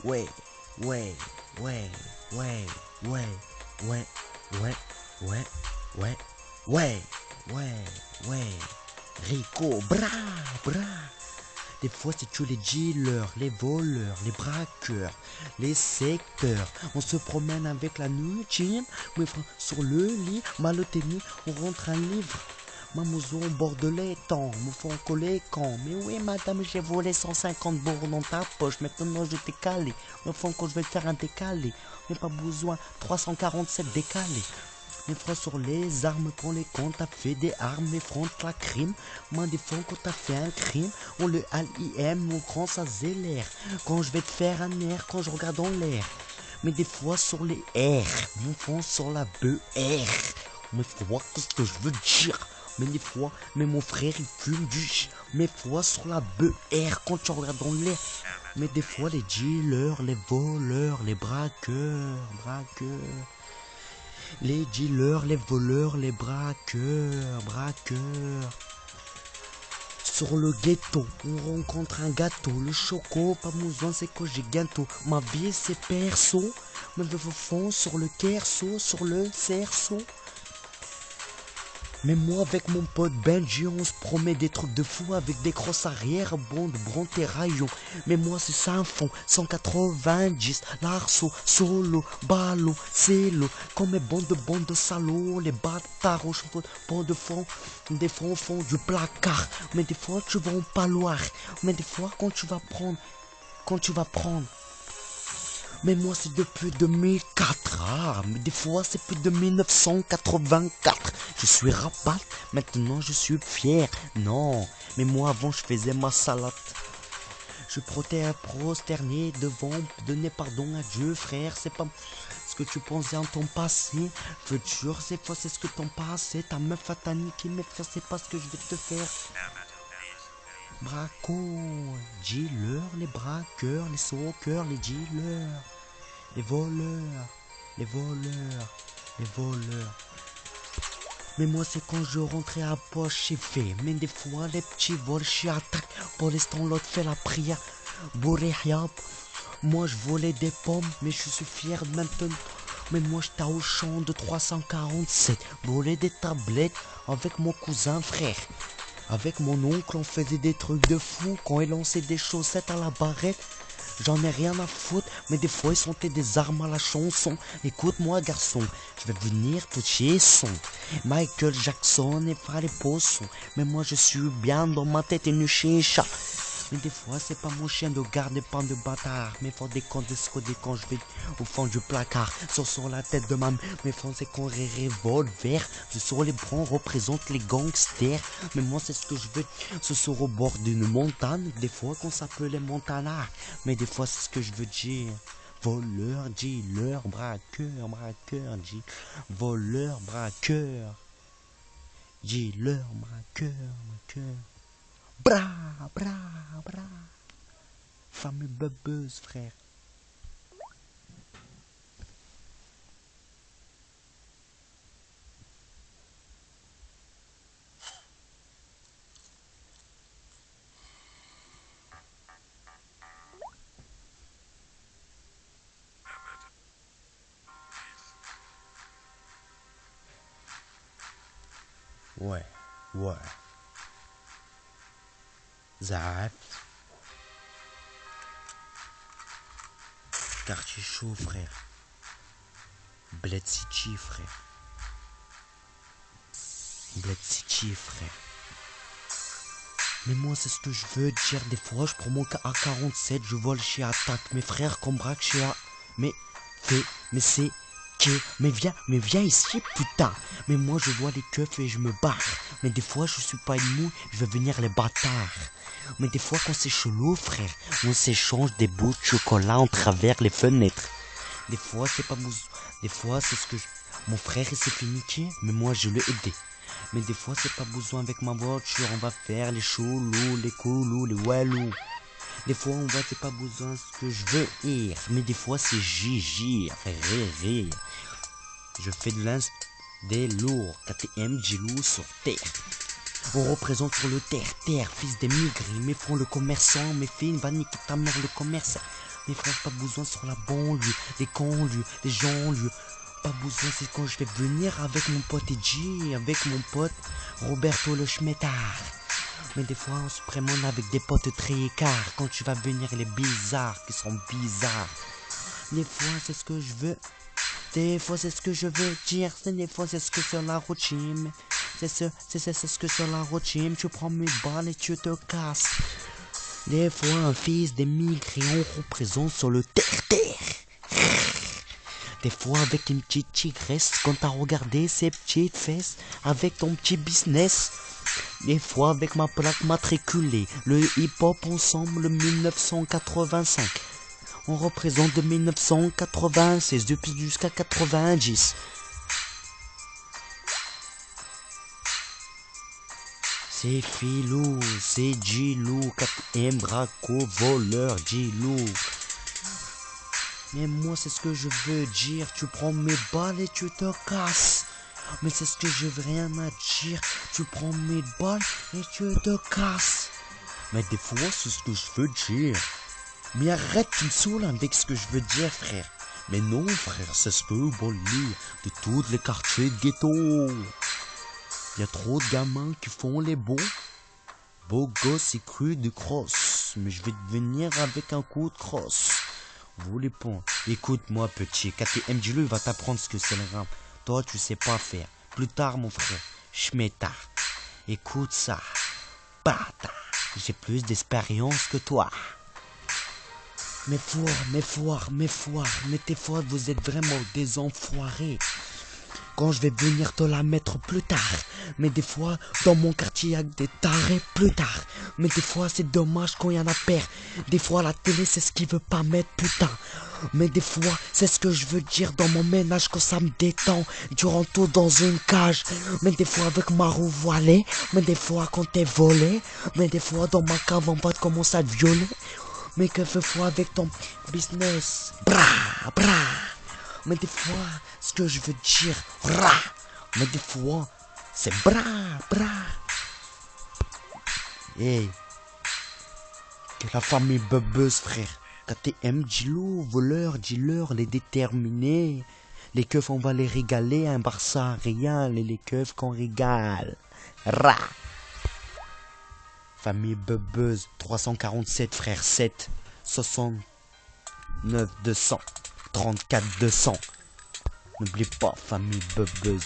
Ouais, ouais, ouais, ouais, ouais, ouais, ouais, ouais, ouais, ouais, ouais, ouais. Rico, bra, bra. Des fois, c'est tu les dealers, les voleurs, les braqueurs, les secteurs. On se promène avec la nuit, mes frères, sur le lit, maloteni, on rentre un livre. Mamouzo, on borde l'étang, me font coller quand. Mais oui, madame, j'ai volé 150 bords dans ta poche. Maintenant, je t'ai calé. Me font quand je vais te faire un décalé. Mais pas besoin, 347 décalés. Mes frères sur les armes, quand les comptes t'as fait des armes, mes frères la crime. Moi des fois quand t'as fait un crime, on le LIM, mon grand ça zélère. Quand je vais te faire un air, quand je regarde en l'air. Mais des fois sur les R, mon frère sur la BR. Mes frères, qu'est-ce que je veux dire? Mais des fois, mais mon frère il fume du mes fois sur la BR quand tu regardes dans l'air. Mais des fois les dealers, les voleurs, les braqueurs. Les dealers, les voleurs, les braqueurs. Sur le ghetto, on rencontre un gâteau. Le choco, pas besoin, c'est que j'ai gâteau. Ma vie, c'est perso. Me fond sur le querceau, sur le cerceau. Mais moi avec mon pote Benji on se promet des trucs de fou avec des crosses arrière, bon de brontéraillons. Mais moi c'est ça un fond, 190, l'arceau, solo, ballot, cello. Comme mes bandes de salauds, les bâtards au champion, bon de fond, des fois au fond du placard. Mais des fois tu vas en paloir, mais des fois quand tu vas prendre. Mais moi c'est depuis 2004, mais des fois c'est plus de 1984. Je suis rabat, maintenant je suis fier. Non, mais moi avant je faisais ma salade. Je prosterné devant, donner pardon à Dieu, frère. C'est pas ce que tu pensais en ton passé. Je te jure, c'est pas c'est ce que ton passé. Ta meuf a t'a niqué, mais frère, c'est pas ce que je vais te faire. Braco, dealer, les braqueurs, les soccer, les dealers. Les voleurs. Mais moi c'est quand je rentrais à poche j'ai fait. Mais des fois les petits vols je attaque. Pour l'instant l'autre fait la prière. Bourréhiab. Moi je volais des pommes mais je suis fier de maintenant. Mais moi j'étais au champ de 347. Voler des tablettes avec mon cousin frère. Avec mon oncle on faisait des trucs de fou. Quand il lançait des chaussettes à la barrette. J'en ai rien à foutre, mais des fois ils sentaient des armes à la chanson. Écoute-moi garçon, je vais venir toucher son. Michael Jackson et faire les poissons. Mais moi je suis bien dans ma tête et une chicha. Mais des fois c'est pas mon chien de garde, des pains de bâtard. Mais faut des comptes de scoder quand je vais au fond du placard. Sur la tête de ma mes fonds c'est qu'on revolver. Sur les bras représente les gangsters. Mais moi c'est ce que je veux. Ce sont au bord d'une montagne. Des fois qu'on s'appelait Montana. Mais des fois c'est ce que je veux dire. Voleur, dealer, braqueur, voleur, braqueur, dealer, braqueur. Bra. Fameux bubbeuse, frère. Ouais. Zaf. Quartier chaud, frère. Bled City, frère. Mais moi, c'est ce que je veux dire. Des fois, je prends mon AK-47, je vole chez Attaque. Mes frères qu'on braque chez A. Mais c'est que. Mais viens ici, putain. Mais moi, je vois les keufs et je me barre. Mais des fois, je suis pas une mou, je vais venir les bâtards. Mais des fois, quand c'est chelou, frère, on s'échange des bouts de chocolat en travers les fenêtres. Des fois, c'est pas mousse. Des fois, c'est ce que mon frère, il s'est fait niquer, mais moi, je l'ai aidé. Mais des fois, c'est pas besoin avec ma voiture, on va faire les chelous, les coulous, les walous. Des fois, on va, c'est pas besoin ce que je veux dire. Mais des fois, c'est Gigi, rire. Je fais de l'inst des lourds, KTM, Gilou sur terre. On représente pour le terre, fils des migrés, mes fronts le commerçant, mes filles, va niquer ta mère le commerce. Mes frères, pas besoin sur la banlieue, les banlieues, les gens, pas besoin, c'est quand je vais venir avec mon pote Edgy, avec mon pote Roberto le Schmettard. Mais des fois, on se prémène avec des potes très écarts. Quand tu vas venir, les bizarres qui sont bizarres. Des fois, c'est ce que je veux. Des fois, c'est ce que je veux dire. Des fois, c'est ce que sur la routine. C'est ce que sur la routine. Tu prends mes balles et tu te casses. Des fois, un fils d'émigré, on représente sur le terre-terre. Des fois, avec une petite tigresse, quand t'as regardé ses petites fesses, avec ton petit business. Des fois, avec ma plaque matriculée, le hip-hop ensemble 1985. On représente de 1996 depuis jusqu'à 90. C'est Filou, c'est Gilou, 4ème braco, voleur, Gilou. Mais moi c'est ce que je veux dire, tu prends mes balles et tu te casses. Mais c'est ce que je veux rien à dire, tu prends mes balles et tu te casses. Mais des fois c'est ce que je veux dire. Mais arrête, tu me saoules avec ce que je veux dire, frère. Mais non, frère, c'est ce que je veux dire de tous les quartiers de ghetto. Il y a trop de gamins qui font les beaux gosses et crus de crosse. Mais je vais te venir avec un coup de crosse. Vous les ponts. Écoute-moi, petit. KTM, dis-le, il va t'apprendre ce que c'est le rap. Toi, tu sais pas faire. Plus tard, mon frère. Schmettard. Écoute ça. Bâtard. J'ai plus d'expérience que toi. Mais tes fois, vous êtes vraiment des enfoirés. Quand je vais venir te la mettre plus tard. Mais des fois, dans mon quartier, y a des tarés plus tard. Mais des fois, c'est dommage quand y en a père. Des fois, la télé, c'est ce qu'il veut pas mettre, putain. Mais des fois, c'est ce que je veux dire dans mon ménage quand ça me détend. Durant tout dans une cage. Mais des fois, avec ma roue voilée. Mais des fois, quand t'es volé. Mais des fois, dans ma cave, on va te commencer à te violer. Mais que fais-toi avec ton business? Bra. Mais des fois, ce que je veux dire, mais des fois, c'est bra. Hey, que la famille bubeuse, frère. KTM, dis-le, voleur, dis-leur, les déterminés. Les keufs, on va les régaler, un Barça Real, et les keufs qu'on régale. Famille bubeuse, 347, frère, 7, 69, 200, 34, 200. N'oublie pas, famille bubeuse.